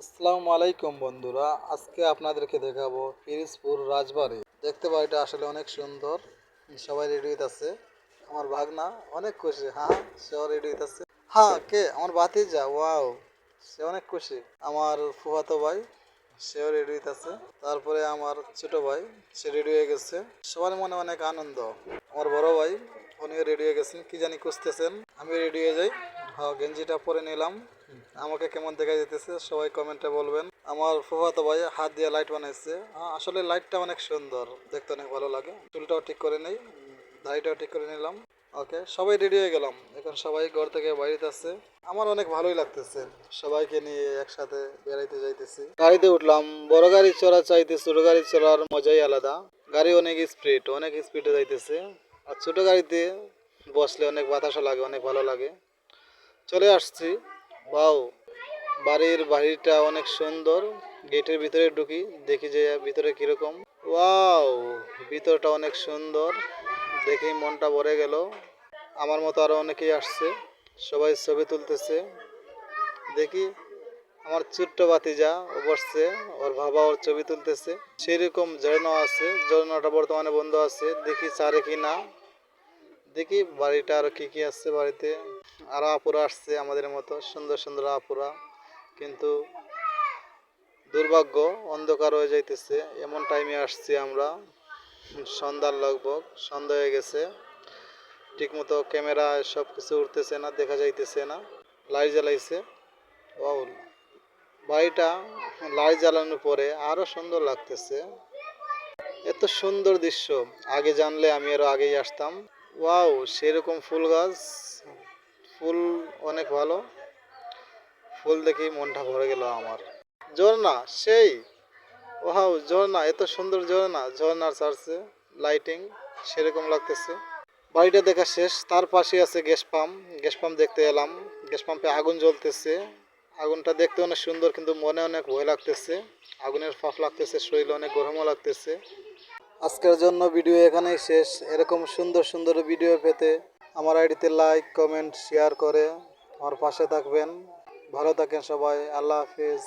আসসালামু আলাইকুম বন্ধুরা, আজকে আপনাদেরকে দেখাবো পিরিজপুর রাজবাড়ি। দেখতে বাড়িটা আসলে অনেক সুন্দর। সবাই রেডি হইতাছে। আমার ভাগনা অনেক খুশি। হ্যাঁ, সেও রেডি হইতাছে। হ্যাঁ, কে? আমার ভাতিজা। ওয়াও, সে অনেক খুশি। আমার ফুফাতো ভাই, সেও রেডি হইতাছে। তারপরে আমার ছোট ভাই, সে রেডি হয়ে গেছে। সবার মনে অনেক আনন্দ। আমার বড় ভাই, উনিও রেডি হয়ে গেছেন, কি জানি খুঁজতেছেন। আমি রেডি হয়ে যাই। হ্যাঁ, গেঞ্জিটা পরে নিলাম। আমাকে কেমন দেখা যেতেছে সবাই কমেন্টে বলবেন। আমার ফুফাতো ভাই হাত দিয়ে লাইট বানাইছে। আসলে লাইটটা অনেক সুন্দর, দেখতে অনেক ভালো লাগে। চুলটাও ঠিক করে নেই, দাড়িটাও ঠিক করে নিলাম। ওকে, সবাই রেডি হয়ে গেলাম। এখন সবাই ঘর থেকে বাড়িতে আছে। আমার অনেক ভালোই লাগতেছে, সবাইকে নিয়ে একসাথে বেড়াইতে যাইতেছি। গাড়িতে উঠলাম। বড় গাড়ি চড়া চাইতে ছোট গাড়ি চড়ার মজাই আলাদা। গাড়ি অনেক স্পিডে যাইতেছে। আর ছোট গাড়িতে বসলে অনেক বাতাসও লাগে, অনেক ভালো লাগে। চলে আসছি। ওয়াও, বাড়িটা অনেক সুন্দর। গেটের ভিতরে ঢুকি, দেখি যে ভিতরে কিরকম। ওয়াও, ভিতরটা অনেক সুন্দর, দেখি মনটা ভরে গেল। আমার মতো আরো অনেকেই আসছে, সবাই ছবি তুলতেছে। দেখি আমার ছোট্ট ভাতিজা ও বসছে, ওর বাবা ওর ছবি তুলতেছে। সেরকম ঝর্ণা আছে, ঝর্ণাটা বর্তমানে বন্ধ আছে, দেখি ছাড়ে কি না। দেখি বাড়িটা আর কি কি আছে বাড়িতে। আরো আপুরা আসছে আমাদের মতো, সুন্দর সুন্দর আপুরা। কিন্তু দুর্ভাগ্য, অন্ধকার হয়ে যাইতেছে। এমন টাইমে আসছি আমরা, সন্ধ্যার লগভগ, সন্ধ্যা হয়ে গেছে। ঠিকমতো ক্যামেরা সব কিছু উঠতেছে না, দেখা যাইতেছে না। লাইট জ্বালাইছে। ও, বাড়িটা লাইট জ্বালানোর পরে আরো সুন্দর লাগতেছে। এত সুন্দর দৃশ্য আগে জানলে আমি আরো আগেই আসতাম। ওয়াও, সেরকম ফুল গাছ, ফুল অনেক ভালো। ফুল দেখেই মনটা ভরে গেল আমার। ঝর্ণা সেই, ওয়াও, ঝর্ণা, এত সুন্দর ঝর্ণা, ঝর্ণার চার্চে লাইটিং সেরকম লাগতেছে। বাড়িটা দেখা শেষ, তার পাশে আছে গ্যাস পাম্প। গ্যাস পাম্প দেখতে এলাম। গ্যাস পাম্পে আগুন জ্বলতেছে। আগুনটা দেখতে অনেক সুন্দর, কিন্তু মনে অনেক ভয় লাগতেছে। আগুনের ফাঁক লাগতেছে, শরীরে অনেক গরমও লাগতেছে। আজকের জন্য ভিডিও এখানেই শেষ। এরকম সুন্দর সুন্দর ভিডিও পেতে আমার আইডিতে লাইক, কমেন্ট, শেয়ার করে আমার পাশে থাকবেন। ভালো থাকেন সবাই। আল্লাহ হাফিজ।